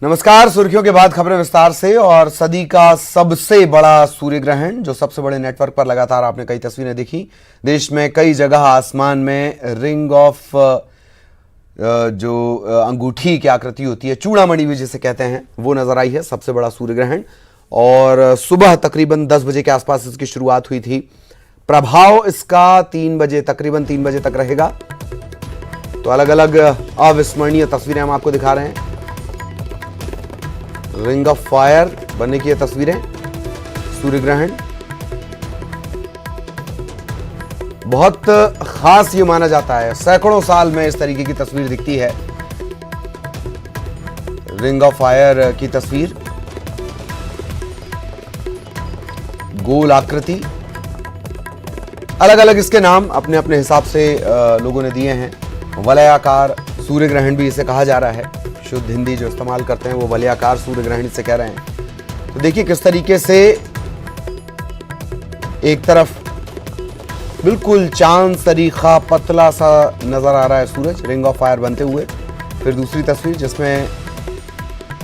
नमस्कार। सुर्खियों के बाद खबरें विस्तार से। और सदी का सबसे बड़ा सूर्य ग्रहण, जो सबसे बड़े नेटवर्क पर लगातार आपने कई तस्वीरें देखी। देश में कई जगह आसमान में रिंग ऑफ जो अंगूठी की आकृति होती है, चूड़ामणि भी जिसे कहते हैं, वो नजर आई है। सबसे बड़ा सूर्य ग्रहण। और सुबह तकरीबन 10 बजे के आसपास इसकी शुरुआत हुई थी। प्रभाव इसका 3 बजे, तकरीबन 3 बजे तक रहेगा। तो अलग अलग अविस्मरणीय तस्वीरें हम आपको दिखा रहे हैं। रिंग ऑफ फायर बनने की ये तस्वीरें, सूर्य ग्रहण बहुत खास ये माना जाता है। सैकड़ों साल में इस तरीके की तस्वीर दिखती है। रिंग ऑफ फायर की तस्वीर, गोल आकृति, अलग अलग इसके नाम अपने अपने हिसाब से लोगों ने दिए हैं। वलयाकार सूर्य ग्रहण भी इसे कहा जा रहा है। शुद्ध हिंदी जो इस्तेमाल करते हैं वो वलयाकार सूर्य ग्रहण इसे कह रहे हैं। तो देखिए किस तरीके से एक तरफ बिल्कुल चांद सरीखा पतला सा नजर आ रहा है सूरज, रिंग ऑफ फायर बनते हुए। फिर दूसरी तस्वीर जिसमें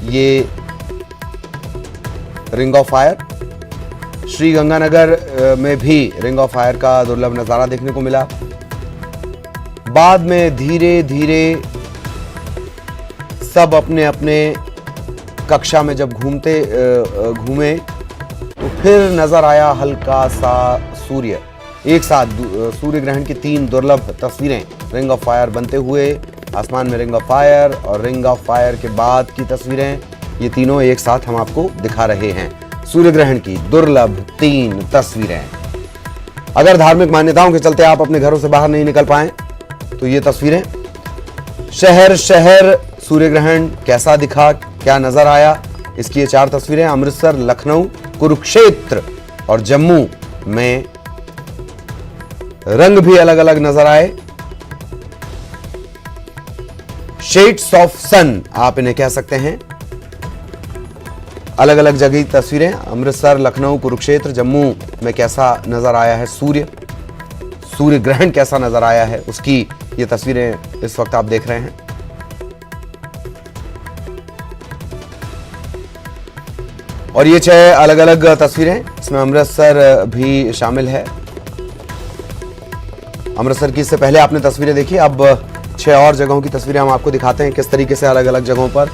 ये ring of fire, Shri Ganganagar में भी रिंग ऑफ फायर का दुर्लभ नजारा देखने को मिला। बाद में धीरे धीरे सब अपने अपने कक्षा में जब घूमे तो फिर नजर आया हल्का सा सूर्य। एक साथ सूर्य ग्रहण की 3 दुर्लभ तस्वीरें, रिंग ऑफ फायर बनते हुए, आसमान में रिंग ऑफ फायर और रिंग ऑफ फायर के बाद की तस्वीरें, ये तीनों एक साथ हम आपको दिखा रहे हैं। सूर्य ग्रहण की दुर्लभ 3 तस्वीरें। अगर धार्मिक मान्यताओं के चलते आप अपने घरों से बाहर नहीं निकल पाए तो ये तस्वीरें, शहर शहर सूर्य ग्रहण कैसा दिखा, क्या नजर आया, इसकी ये 4 तस्वीरें। अमृतसर, लखनऊ, कुरुक्षेत्र और जम्मू में रंग भी अलग अलग नजर आए। शेड्स ऑफ सन आप इन्हें कह सकते हैं। अलग अलग जगह की तस्वीरें, अमृतसर, लखनऊ, कुरुक्षेत्र, जम्मू में कैसा नजर आया है सूर्य ग्रहण कैसा नजर आया है, उसकी ये तस्वीरें इस वक्त आप देख रहे हैं। और ये 6 अलग अलग तस्वीरें, इसमें अमृतसर भी शामिल है। अमृतसर की इससे पहले आपने तस्वीरें देखी। अब 6 और जगहों की तस्वीरें हम आपको दिखाते हैं, किस तरीके से अलग अलग जगहों पर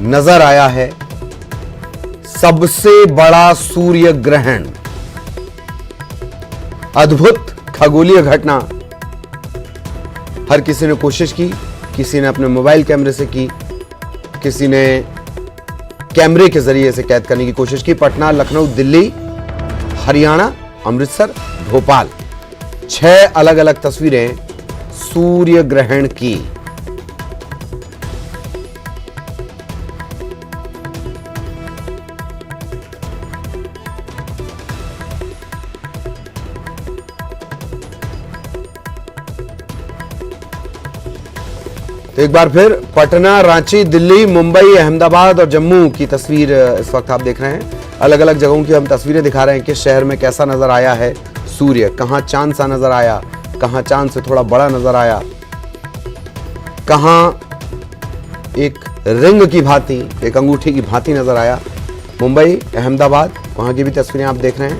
नजर आया है सबसे बड़ा सूर्य ग्रहण। अद्भुत खगोलीय घटना। हर किसी ने कोशिश की, किसी ने अपने मोबाइल कैमरे से की, किसी ने कैमरे के जरिए से कैद करने की कोशिश की। पटना, लखनऊ, दिल्ली, हरियाणा, अमृतसर, भोपाल, 6 अलग अलग तस्वीरें सूर्य ग्रहण की। तो एक बार फिर पटना, रांची, दिल्ली, मुंबई, अहमदाबाद और जम्मू की तस्वीर इस वक्त आप देख रहे हैं। अलग अलग जगहों की हम तस्वीरें दिखा रहे हैं कि शहर में कैसा नजर आया है सूर्य, कहां चांद सा नजर आया, कहां चांद से थोड़ा बड़ा नजर आया, कहां एक रिंग की भांति, एक अंगूठी की भांति नजर आया। मुंबई, अहमदाबाद, वहां की भी तस्वीरें आप देख रहे हैं।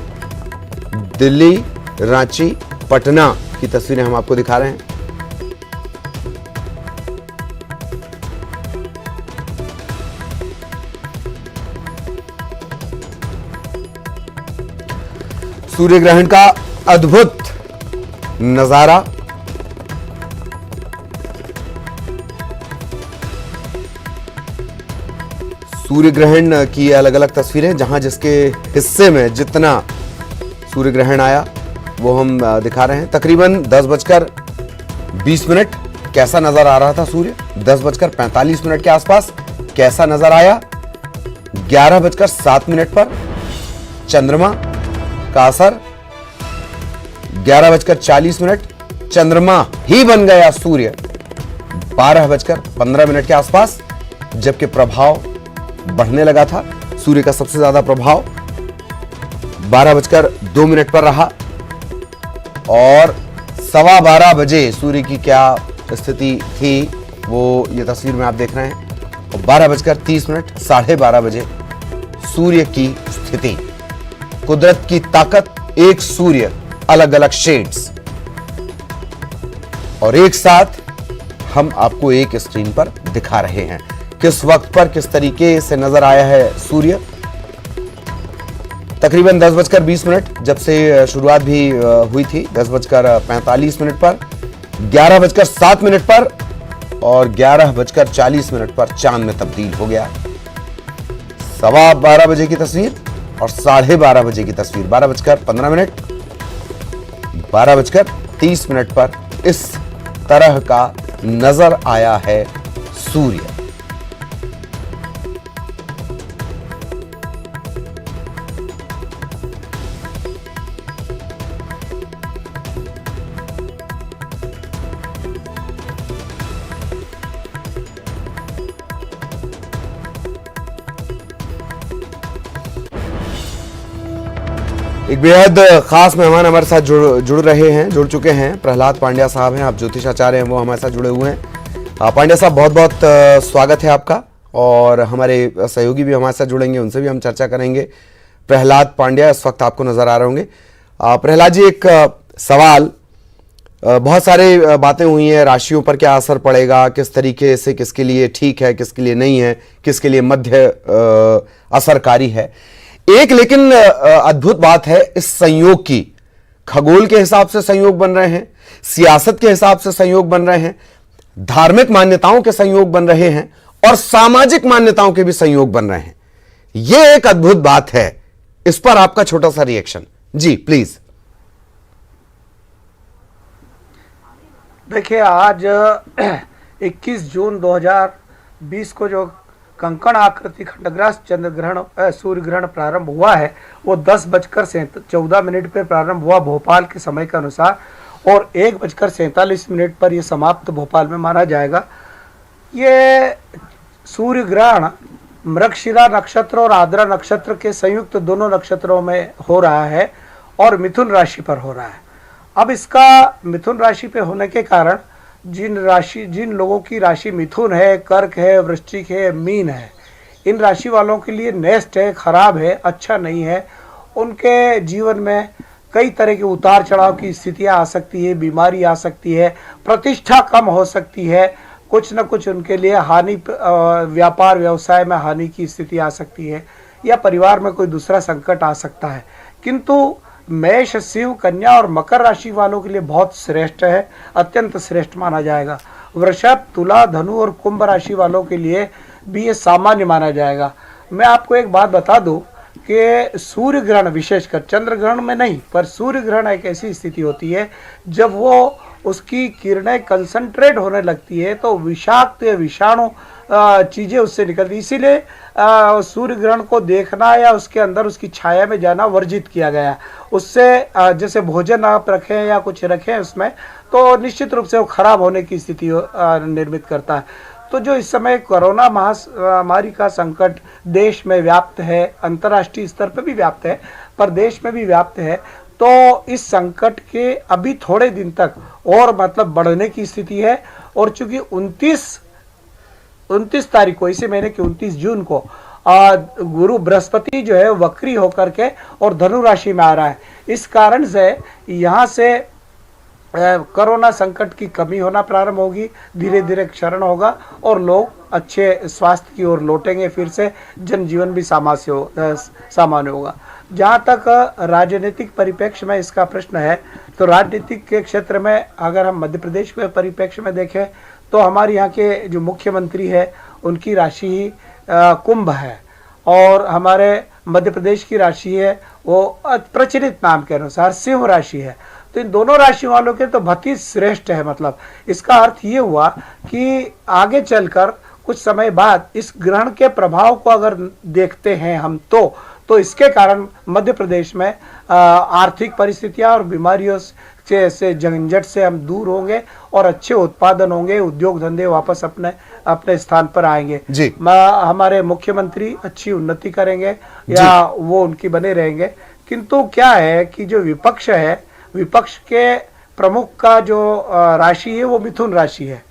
दिल्ली, रांची, पटना की तस्वीरें हम आपको दिखा रहे हैं। सूर्य ग्रहण का अद्भुत नजारा। सूर्य ग्रहण की अलग अलग तस्वीरें, जहां जिसके हिस्से में जितना सूर्य ग्रहण आया वो हम दिखा रहे हैं। तकरीबन 10:20 कैसा नजर आ रहा था सूर्य, 10:45 के आसपास कैसा नजर आया, 11:07 पर चंद्रमा का असर, 11:40 चंद्रमा ही बन गया सूर्य 12:15 के आसपास, जबकि प्रभाव बढ़ने लगा था। सूर्य का सबसे ज्यादा प्रभाव 12:02 पर रहा और 12:15 बजे सूर्य की क्या स्थिति थी वो ये तस्वीर में आप देख रहे हैं। और 12:30 12:30 बजे सूर्य की स्थिति। कुदरत की ताकत, एक सूर्य, अलग अलग शेड्स, और एक साथ हम आपको एक स्क्रीन पर दिखा रहे हैं किस वक्त पर किस तरीके से नजर आया है सूर्य। तकरीबन 10:20 जब से शुरुआत भी हुई थी, 10:45 पर, 11:07 पर और 11:40 पर चांद में तब्दील हो गया। 12:15 बजे की तस्वीर और 12:30 बजे की तस्वीर। 12:15 12:30 पर इस तरह का नजर आया है सूर्य। एक बेहद खास मेहमान हमारे साथ जुड़ चुके हैं। प्रहलाद पांड्या साहब हैं, आप ज्योतिषाचार्य हैं, वो हमारे साथ जुड़े हुए हैं। पांड्या साहब, बहुत बहुत स्वागत है आपका। और हमारे सहयोगी भी हमारे साथ जुड़ेंगे, उनसे भी हम चर्चा करेंगे। प्रहलाद पांड्या इस वक्त आपको नजर आ रहे होंगे। प्रहलाद जी, एक सवाल, बहुत सारे बातें हुई हैं, राशियों पर क्या असर पड़ेगा, किस तरीके से किसके लिए ठीक है, किसके लिए नहीं है, किसके लिए मध्य असरकारी है। एक लेकिन अद्भुत बात है इस संयोग की, खगोल के हिसाब से संयोग बन रहे हैं, सियासत के हिसाब से संयोग बन रहे हैं, धार्मिक मान्यताओं के संयोग बन रहे हैं और सामाजिक मान्यताओं के भी संयोग बन रहे हैं। यह एक अद्भुत बात है। इस पर आपका छोटा सा रिएक्शन जी प्लीज। देखिए, आज 21 जून 2020 को जो कंकण आकृति खंडग्रास चंद्र ग्रहण सूर्य ग्रहण प्रारंभ हुआ है, वो 10:14 पर प्रारंभ हुआ भोपाल के समय के अनुसार, और 1:47 पर यह समाप्त भोपाल में माना जाएगा। ये सूर्य ग्रहण मृगशिरा नक्षत्र और आद्रा नक्षत्र के संयुक्त दोनों नक्षत्रों में हो रहा है और मिथुन राशि पर हो रहा है। अब इसका मिथुन राशि पे होने के कारण जिन लोगों की राशि मिथुन है, कर्क है, वृश्चिक है, मीन है, इन राशि वालों के लिए नेस्ट है, खराब है, अच्छा नहीं है। उनके जीवन में कई तरह के उतार चढ़ाव की स्थितियां आ सकती है, बीमारी आ सकती है, प्रतिष्ठा कम हो सकती है, कुछ न कुछ उनके लिए हानि, व्यापार व्यवसाय में हानि की स्थिति आ सकती है, या परिवार में कोई दूसरा संकट आ सकता है। किंतु मेष, सिंह, कन्या और मकर राशि वालों के लिए बहुत श्रेष्ठ है, अत्यंत श्रेष्ठ माना जाएगा। वृषभ, तुला, धनु और कुंभ राशि वालों के लिए भी ये सामान्य माना जाएगा। मैं आपको एक बात बता दूं कि सूर्य ग्रहण, विशेषकर चंद्र ग्रहण में नहीं, पर सूर्य ग्रहण एक ऐसी स्थिति होती है जब वो उसकी किरणें कंसंट्रेट होने लगती है तो विषाक्त विषाणु चीज़ें उससे निकलती, इसीलिए सूर्य ग्रहण को देखना या उसके अंदर उसकी छाया में जाना वर्जित किया गया। उससे जैसे भोजन आप रखें या कुछ रखें उसमें, तो निश्चित रूप से वो खराब होने की स्थिति निर्मित करता है। तो जो इस समय कोरोना महामारी का संकट देश में व्याप्त है, अंतर्राष्ट्रीय स्तर पर भी व्याप्त है, पर देश में भी व्याप्त है, तो इस संकट के अभी थोड़े दिन तक और मतलब बढ़ने की स्थिति है। और चूंकि 29 तारीख को, इसी महीने की 29 जून को गुरु बृहस्पति जो है वक्री होकर के और धनु राशि में आ रहा है, इस कारण से यहाँ से कोरोना संकट की कमी होना प्रारंभ होगी, धीरे धीरे क्षरण होगा और लोग अच्छे स्वास्थ्य की ओर लौटेंगे, फिर से जनजीवन भी सामान्य होगा। जहाँ तक राजनीतिक परिप्रेक्ष्य में इसका प्रश्न है, तो राजनीतिक के क्षेत्र में अगर हम मध्य प्रदेश के परिप्रेक्ष्य में देखें तो हमारे यहाँ के जो मुख्यमंत्री है उनकी राशि ही कुंभ है, और हमारे मध्य प्रदेश की राशि है वो प्रचलित नाम के अनुसार सिंह राशि है। तो इन दोनों राशि वालों के तो बहुत ही श्रेष्ठ है। मतलब इसका अर्थ ये हुआ कि आगे चलकर कुछ समय बाद इस ग्रहण के प्रभाव को अगर देखते हैं हम तो इसके कारण मध्य प्रदेश में आर्थिक परिस्थितियां और बीमारियों से झंझट से हम दूर होंगे और अच्छे उत्पादन होंगे, उद्योग धंधे वापस अपने स्थान पर आएंगे जी। हमारे मुख्यमंत्री अच्छी उन्नति करेंगे या वो उनकी बने रहेंगे। किंतु क्या है कि जो विपक्ष है, विपक्ष के प्रमुख का जो राशि है वो मिथुन राशि है।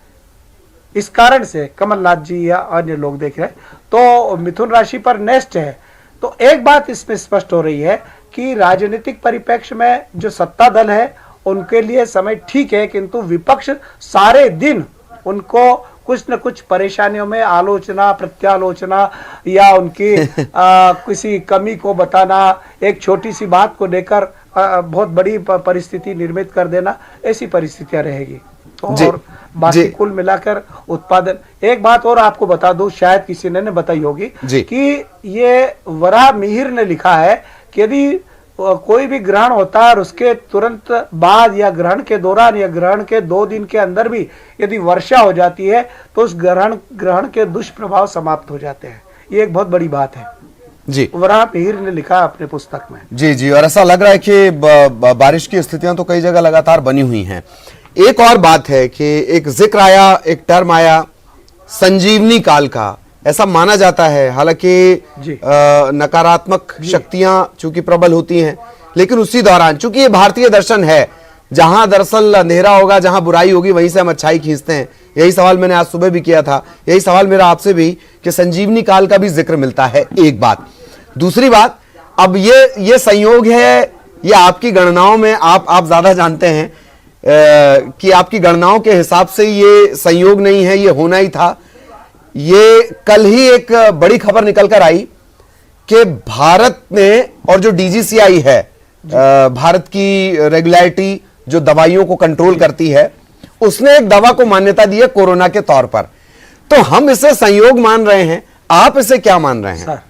इस कारण से कमलनाथ जी या अन्य लोग देख रहे हैं, तो मिथुन राशि पर नेक्स्ट है। तो एक बात इसमें स्पष्ट हो रही है कि राजनीतिक परिप्रेक्ष्य में जो सत्ता दल है उनके लिए समय ठीक है, किंतु विपक्ष सारे दिन उनको कुछ न कुछ परेशानियों में आलोचना प्रत्यालोचना या उनकी किसी कमी को बताना, एक छोटी सी बात को लेकर बहुत बड़ी परिस्थिति निर्मित कर देना, ऐसी परिस्थितियां रहेगी। और बाकी कुल मिलाकर उत्पादन, एक बात और आपको बता दूं, शायद किसी ने बताई होगी कि ये वराह मिहिर ने लिखा है कि यदि कोई भी ग्रहण होता है और उसके तुरंत बाद या ग्रहण के दौरान या ग्रहण के 2 दिन के अंदर भी यदि वर्षा हो जाती है तो उस ग्रहण के दुष्प्रभाव समाप्त हो जाते हैं। ये एक बहुत बड़ी बात है जी, वराह मिहिर ने लिखा अपने पुस्तक में। जी जी, और ऐसा लग रहा है कि बारिश की स्थितियां तो कई जगह लगातार बनी हुई हैं। एक और बात है कि एक जिक्र आया, एक टर्म आया संजीवनी काल का, ऐसा माना जाता है, हालांकि नकारात्मक शक्तियां चूंकि प्रबल होती हैं, लेकिन उसी दौरान चूंकि ये भारतीय दर्शन है, जहां दरअसल अंधेरा होगा, जहां बुराई होगी, वहीं से हम अच्छाई खींचते हैं। यही सवाल मैंने आज सुबह भी किया था, यही सवाल मेरा आपसे भी कि संजीवनी काल का भी जिक्र मिलता है। एक बात, दूसरी बात, अब ये संयोग है, ये आपकी गणनाओं में आप ज्यादा जानते हैं कि आपकी गणनाओं के हिसाब से ये संयोग नहीं है, ये होना ही था। ये कल ही एक बड़ी खबर निकल कर आई कि भारत ने, और जो डीजीसीआई है भारत की रेगुलेटरी जो दवाइयों को कंट्रोल करती है, उसने एक दवा को मान्यता दी है कोरोना के तौर पर। तो हम इसे संयोग मान रहे हैं, आप इसे क्या मान रहे हैं? सर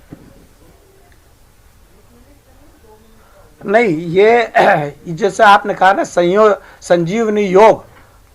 नहीं, ये जैसे आपने कहा ना संजीवनी योग,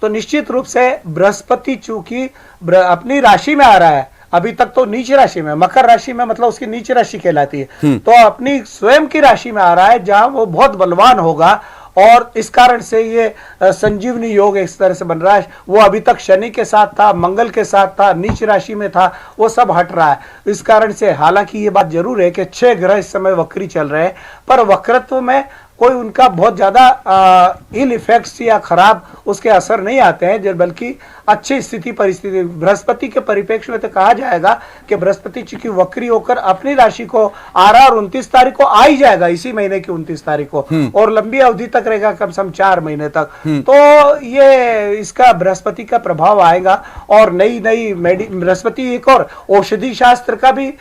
तो निश्चित रूप से बृहस्पति चूंकि अपनी राशि में आ रहा है, अभी तक तो नीच राशि में, मकर राशि में, मतलब उसकी नीच राशि कहलाती है, तो अपनी स्वयं की राशि में आ रहा है जहां वो बहुत बलवान होगा, और इस कारण से ये संजीवनी योग इस तरह से बन रहा है। वो अभी तक शनि के साथ था, मंगल के साथ था, नीच राशि में था, वो सब हट रहा है। इस कारण से हालांकि ये बात जरूर है कि 6 ग्रह इस समय वक्री चल रहे हैं, पर वक्रत्व में कोई उनका बहुत ज्यादा इल इफेक्ट्स या खराब उसके असर नहीं आते हैं, बल्कि अच्छी स्थिति परिस्थिति। बृहस्पति के परिप्रेक्ष्य में तो कहा जाएगा कि बृहस्पति चूंकि वक्री होकर अपनी राशि को आ रहा, और 29 तारीख को आ ही जाएगा, इसी महीने की 29 तारीख को, और लंबी अवधि तक रहेगा, कम से कम 4 महीने तक। तो ये इसका बृहस्पति का प्रभाव आएगा, और नई बृहस्पति एक और औषधि शास्त्र का भी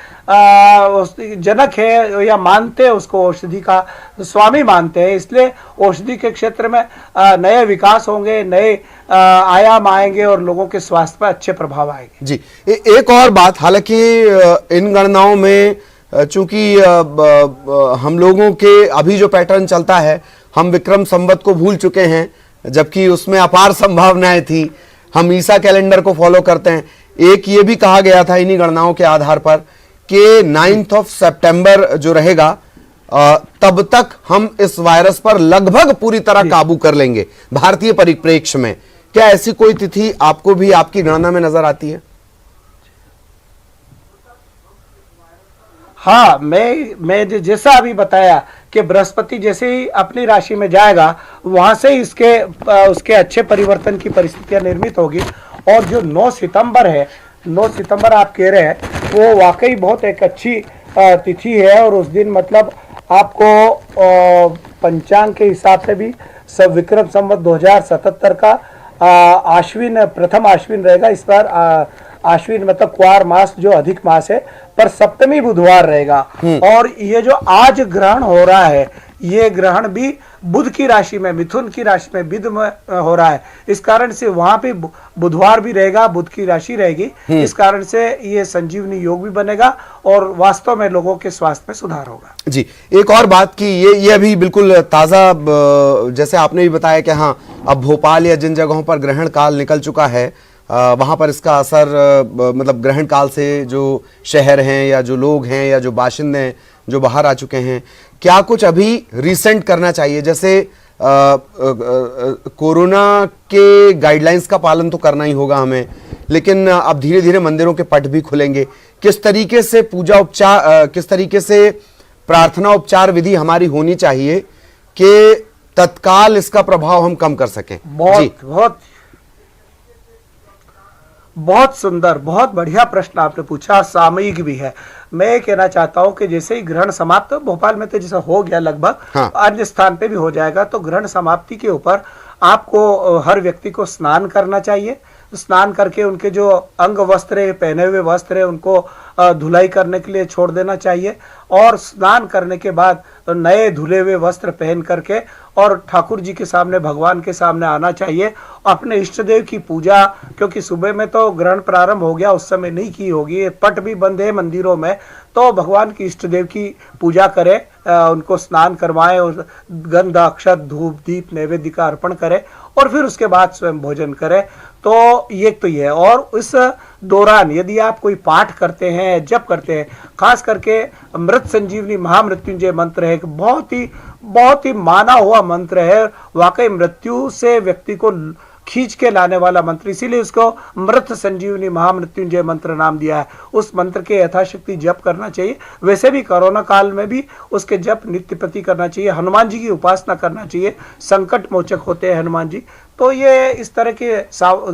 जनक है, या मानते हैं उसको, औषधि का स्वामी मानते हैं, इसलिए औषधि के क्षेत्र में नए विकास होंगे, नए आयाम आएंगे, और लोगों के स्वास्थ्य पर अच्छे प्रभाव आएंगे। जी, एक और बात, हालांकि इन गणनाओं में चूंकि हम लोगों के अभी जो पैटर्न चलता है, हम विक्रम संवत को भूल चुके हैं, जबकि उसमें अपार संभावनाएं थी। हम ईसा कैलेंडर को फॉलो करते हैं। एक ये भी कहा गया था इन्हीं गणनाओं के आधार पर कि 9 सितंबर जो रहेगा, तब तक हम इस वायरस पर लगभग पूरी तरह काबू कर लेंगे भारतीय परिप्रेक्ष्य में। क्या ऐसी कोई तिथि आपको भी आपकी गणना में नजर आती है? हाँ, मैं जैसा अभी बताया कि बृहस्पति जैसे ही अपनी राशि में जाएगा, वहां से ही उसके अच्छे परिवर्तन की परिस्थितियां निर्मित होगी। और जो 9 सितंबर है, 9 सितंबर आप कह रहे हैं, वो वाकई बहुत एक अच्छी तिथि है, और उस दिन मतलब आपको पंचांग के हिसाब से भी सब विक्रम संवत 2077 का आश्विन, प्रथम आश्विन रहेगा इस बार। आश्विन मतलब क्वार मास जो अधिक मास है, पर सप्तमी बुधवार रहेगा। और ये जो आज ग्रहण हो रहा है, ये ग्रहण भी बुध की राशि में, मिथुन की राशि में, विद में हो रहा है। इस कारण से वहां पे बुधवार भी रहेगा, बुध की राशि रहेगी। इस कारण से ये संजीवनी योग भी बनेगा, और वास्तव में लोगों के स्वास्थ्य में सुधार होगा। जी, एक और बात की ये अभी बिल्कुल ताजा, जैसे आपने भी बताया कि हाँ, अब भोपाल या जिन जगहों पर ग्रहण काल निकल चुका है, वहां पर इसका असर, मतलब ग्रहण काल से जो शहर हैं या जो लोग हैं या जो बाशिंदे हैं जो बाहर आ चुके हैं, क्या कुछ अभी रिसेंट करना चाहिए? जैसे कोरोना के गाइडलाइंस का पालन तो करना ही होगा हमें, लेकिन अब धीरे धीरे मंदिरों के पट भी खुलेंगे। किस तरीके से पूजा उपचार, किस तरीके से प्रार्थना उपचार विधि हमारी होनी चाहिए कि तत्काल इसका प्रभाव हम कम कर सकें? बहुत बहुत सुंदर, बहुत बढ़िया प्रश्न आपने पूछा, सामयिक भी है। मैं कहना चाहता हूं कि जैसे ही ग्रहण समाप्त, भोपाल में तो जैसा हो गया लगभग, हाँ। अन्य स्थान पे भी हो जाएगा, तो ग्रहण समाप्ति के ऊपर आपको हर व्यक्ति को स्नान करना चाहिए। स्नान करके उनके जो अंग वस्त्र है, पहने हुए वस्त्र है, उनको धुलाई करने के लिए छोड़ देना चाहिए। और स्नान करने के बाद नए धुले हुए वस्त्र पहन करके और ठाकुर जी के सामने, भगवान के सामने आना चाहिए। अपने इष्ट देव की पूजा, क्योंकि सुबह में तो ग्रहण प्रारंभ हो गया, उस समय नहीं की होगी, पट भी बंद है मंदिरों में, तो भगवान की इष्ट देव की पूजा करें, उनको स्नान करवाएं, गंध अक्षत धूप दीप नैवेद्य का अर्पण करें और फिर उसके बाद स्वयं भोजन करें। तो ये है। और इस दौरान यदि आप कोई पाठ करते हैं, जप करते हैं, खास करके मृत संजीवनी महामृत्युंजय मंत्र है, बहुत ही माना हुआ मंत्र है, वाकई मृत्यु से व्यक्ति को खींच के लाने वाला मंत्र, इसीलिए उसको मृत संजीवनी महामृत्युंजय मंत्र नाम दिया है। उस मंत्र के यथाशक्ति जप करना चाहिए। वैसे भी कोरोना काल में भी उसके जप नित्य प्रति करना चाहिए। हनुमान जी की उपासना करना चाहिए, संकट मोचक होते हैं हनुमान जी। तो ये इस तरह के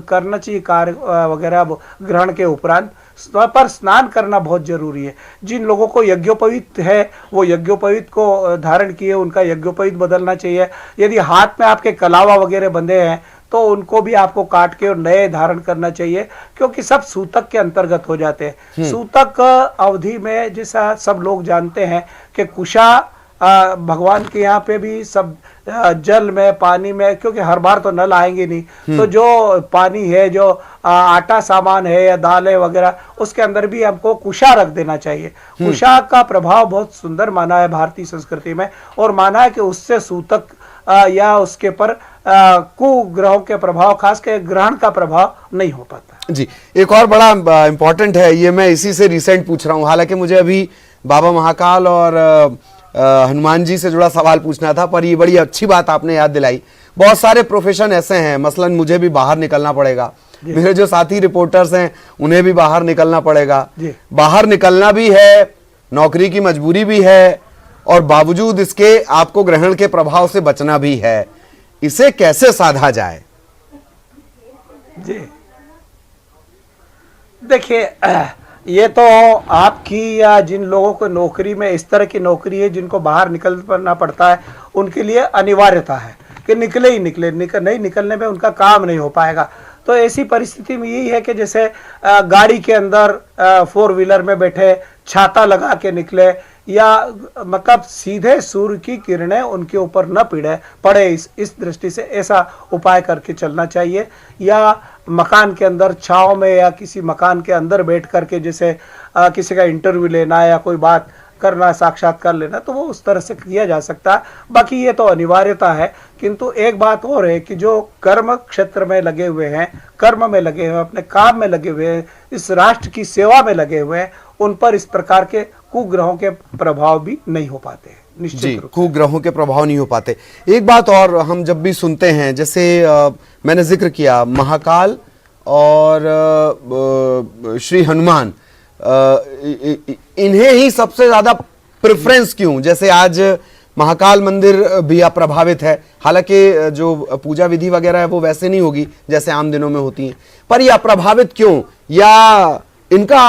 करना चाहिए कार्य वगैरह ग्रहण के उपरांत। पर स्नान करना बहुत जरूरी है। जिन लोगों को यज्ञोपवीत है, वो यज्ञोपवीत को धारण किए, उनका यज्ञोपवीत बदलना चाहिए। यदि हाथ में आपके कलावा वगैरह बंधे हैं तो उनको भी आपको काट के और नए धारण करना चाहिए, क्योंकि सब सूतक के अंतर्गत हो जाते हैं। सूतक अवधि में, जैसा सब लोग जानते हैं कि कुशा भगवान के यहाँ पे भी सब जल में, पानी में, क्योंकि हर बार तो नल आएंगे नहीं, तो जो पानी है, जो आटा सामान है या दाल है वगैरह, उसके अंदर भी हमको कुशा रख देना चाहिए। कुशा का प्रभाव बहुत सुंदर माना है भारतीय संस्कृति में, और माना है कि उससे सूतक या उसके पर कुग्रहों के प्रभाव, खास कर ग्रहण का प्रभाव नहीं हो पाता। जी, एक और बड़ा इंपॉर्टेंट है, ये मैं इसी से रिसेंट पूछ रहा हूँ। हालांकि मुझे अभी बाबा महाकाल और हनुमान जी से जुड़ा सवाल पूछना था, पर ये बड़ी अच्छी बात आपने याद दिलाई। बहुत सारे प्रोफेशन ऐसे हैं, मसलन मुझे भी बाहर निकलना पड़ेगा, मेरे जो साथी रिपोर्टर्स हैं उन्हें भी बाहर निकलना पड़ेगा, बाहर निकलना भी है, नौकरी की मजबूरी भी है, और बावजूद इसके आपको ग्रहण के प्रभाव से बचना भी है। इसे कैसे साधा जाए? जी देखिए, ये तो आपकी या जिन लोगों को नौकरी में इस तरह की नौकरी है जिनको बाहर निकलना पड़ता है, उनके लिए अनिवार्यता है कि निकले ही निकले, नहीं निकलने में उनका काम नहीं हो पाएगा। तो ऐसी परिस्थिति में यही है कि जैसे गाड़ी के अंदर 4 व्हीलर में बैठे, छाता लगा के निकले, या मतलब सीधे सूर्य की किरणें उनके ऊपर न पड़े, इस दृष्टि से ऐसा उपाय करके चलना चाहिए। या मकान के अंदर छांव में या किसी मकान के अंदर बैठ करके, जैसे किसी का इंटरव्यू लेना या कोई बात करना, साक्षात्कार लेना, तो वो उस तरह से किया जा सकता है। बाकी ये तो अनिवार्यता है। किंतु एक बात और है कि जो कर्म क्षेत्र में लगे हुए हैं, कर्म में लगे हुए हैं, अपने काम में लगे हुए हैं, इस राष्ट्र की सेवा में लगे हुए हैं, उन पर इस प्रकार के कुग्रहों के प्रभाव भी नहीं हो पाते, निश्चित रूप से कुग्रहों के प्रभाव नहीं हो पाते। एक बात और हम जब भी सुनते हैं, जैसे मैंने जिक्र किया महाकाल और श्री हनुमान, इन्हें ही सबसे ज्यादा प्रेफरेंस क्यों? जैसे आज महाकाल मंदिर भी प्रभावित है, हालांकि जो पूजा विधि वगैरह है वो वैसे नहीं होगी जैसे आम दिनों में होती है, पर यह प्रभावित क्यों? या इनका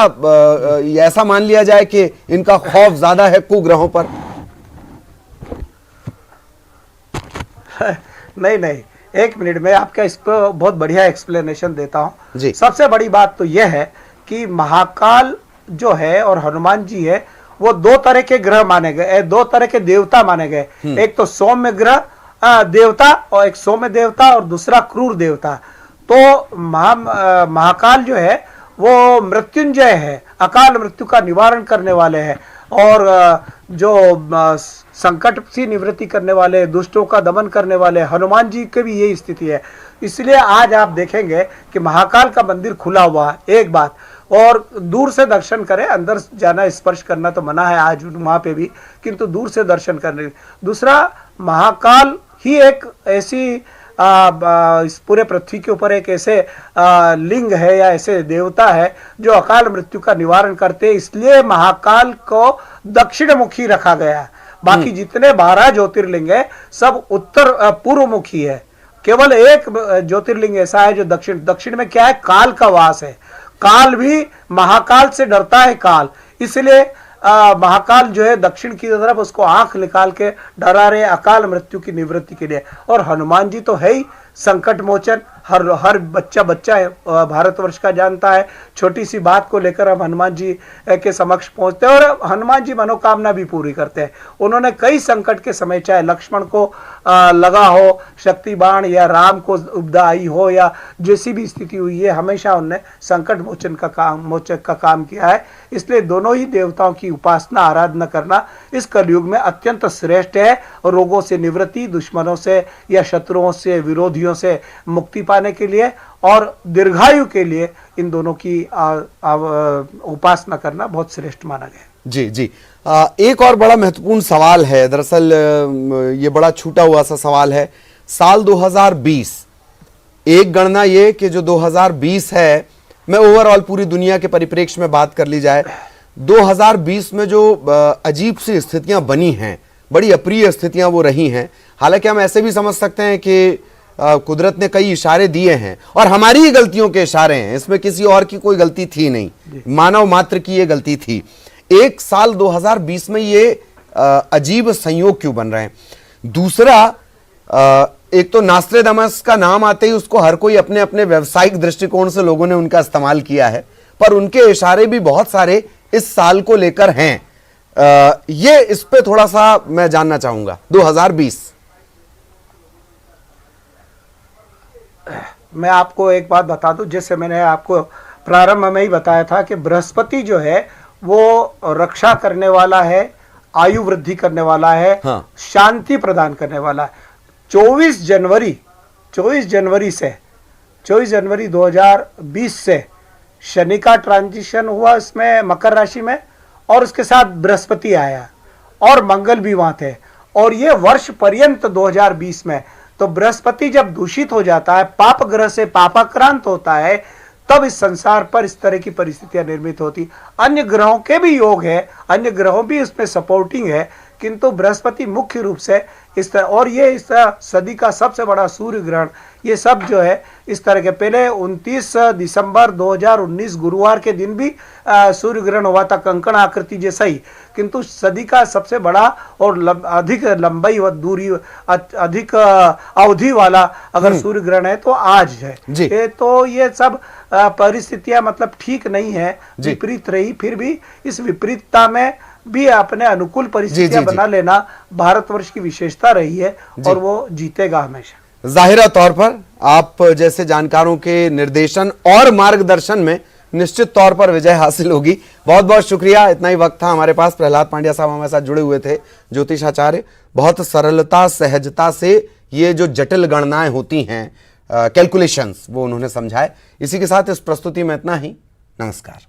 ऐसा मान लिया जाए कि इनका खौफ ज्यादा है कुग्रहों पर? नहीं, एक मिनट में आपका इस पर बहुत बढ़िया एक्सप्लेनेशन देता हूं। जी। सबसे बड़ी बात तो यह है कि महाकाल जो है और हनुमान जी है, वो 2 तरह के ग्रह माने गए, 2 तरह के देवता माने गए। एक तो सौम्य ग्रह देवता, और एक सौम्य देवता, और दूसरा क्रूर देवता। तो महाकाल जो है वो मृत्युंजय है, अकाल मृत्यु का निवारण करने वाले हैं, और जो संकट की निवृत्ति करने वाले, दुष्टों का दमन करने वाले, हनुमान जी की भी यही स्थिति है। इसलिए आज आप देखेंगे कि महाकाल का मंदिर खुला हुआ है, एक बात, और दूर से दर्शन करें, अंदर जाना स्पर्श करना तो मना है आज वहां पे भी, किंतु दूर से दर्शन करने। दूसरा, महाकाल ही एक ऐसी इस पूरे पृथ्वी के ऊपर एक ऐसे लिंग है या ऐसे देवता है जो अकाल मृत्यु का निवारण करते हैं, इसलिए महाकाल को दक्षिण मुखी रखा गया है। बाकी जितने 12 ज्योतिर्लिंग है सब उत्तर पूर्व मुखी है, केवल एक ज्योतिर्लिंग ऐसा है जो दक्षिण में क्या है, काल का वास है। काल भी महाकाल से डरता है काल, इसलिए महाकाल जो है दक्षिण की तरफ उसको आंख निकाल के डरा रहे अकाल मृत्यु की निवृत्ति के लिए। और हनुमान जी तो है ही संकट मोचन, हर बच्चा है भारतवर्ष का जानता है। छोटी सी बात को लेकर हम हनुमान जी के समक्ष पहुंचते हैं और हनुमान जी मनोकामना भी पूरी करते हैं। उन्होंने कई संकट के समय, चाहे लक्ष्मण को लगा हो शक्ति बाण या राम को उपदा आई हो या जैसी भी स्थिति हुई है, हमेशा उनने संकट मोचन का काम किया है। इसलिए दोनों ही देवताओं की उपासना आराधना करना इस कलयुग में अत्यंत श्रेष्ठ है। रोगों से निवृत्ति, दुश्मनों से या शत्रुओं से, विरोधियों से मुक्ति पाने के लिए और दीर्घायु के लिए इन दोनों की उपासना करना बहुत श्रेष्ठ माना गया। जी जी। एक और बड़ा महत्वपूर्ण सवाल है, दरअसल ये बड़ा छूटा हुआ सा सवाल है। साल 2020, एक गणना ये कि जो 2020 है, मैं ओवरऑल पूरी दुनिया के परिप्रेक्ष्य में बात कर ली जाए, 2020 में जो अजीब सी स्थितियां बनी हैं, बड़ी अप्रिय स्थितियां वो रही हैं। हालांकि हम ऐसे भी समझ सकते हैं कि कुदरत ने कई इशारे दिए हैं और हमारी ही गलतियों के इशारे हैं, इसमें किसी और की कोई गलती थी नहीं, मानव मात्र की ये गलती थी। एक साल 2020 में ये अजीब संयोग क्यों बन रहे हैं? दूसरा, एक तो नास्ट्रेडामस का नाम आते ही उसको हर कोई अपने अपने व्यावसायिक दृष्टिकोण से लोगों ने उनका इस्तेमाल किया है, पर उनके इशारे भी बहुत सारे इस साल को लेकर हैं। ये इस पे थोड़ा सा मैं जानना चाहूंगा। 2020, मैं आपको एक बात बता दूं, जैसे मैंने आपको प्रारंभ में ही बताया था कि बृहस्पति जो है वो रक्षा करने वाला है, आयु वृद्धि करने वाला है, हाँ। शांति प्रदान करने वाला है। 24 जनवरी 2020 से शनि का ट्रांजिशन हुआ इसमें मकर राशि में, और उसके साथ बृहस्पति आया और मंगल भी वहां थे, और ये वर्ष पर्यंत 2020 में। तो बृहस्पति जब दूषित हो जाता है, पाप ग्रह से पापाक्रांत होता है, तब इस संसार पर इस तरह की परिस्थितियां निर्मित होती। अन्य ग्रहों के भी योग है, अन्य ग्रहों भी इसमें सपोर्टिंग है, किंतु बृहस्पति मुख्य रूप से इस तरह, और ये इस सदी का सबसे बड़ा सूर्य ग्रहण, ये सब जो है इस तरह के। पहले 29 दिसंबर 2019 गुरुवार के दिन भी सूर्य ग्रहण हुआ था, कंकण आकृति जैसा ही, किंतु सदी का सबसे बड़ा और अधिक लंबाई व दूरी, अधिक अवधि वाला अगर सूर्य ग्रहण है तो आज है। तो ये सब परिस्थितियां मतलब ठीक नहीं है, विपरीत रही। फिर भी इस विपरीतता में भी अपने अनुकूल परिस्थितियां बना लेना भारतवर्ष की विशेषता रही है, और वो जीतेगा हमेशा। जाहिरा तौर पर आप जैसे जानकारों के निर्देशन और मार्गदर्शन में निश्चित तौर पर विजय हासिल होगी। बहुत बहुत शुक्रिया, इतना ही वक्त था हमारे पास। प्रहलाद पांड्या साहब हमारे साथ जुड़े हुए थे, ज्योतिषाचार्य। बहुत सरलता सहजता से ये जो जटिल गणनाएं होती हैं, कैलकुलेशंस, वो उन्होंने समझाए। इसी के साथ इस प्रस्तुति में इतना ही। नमस्कार।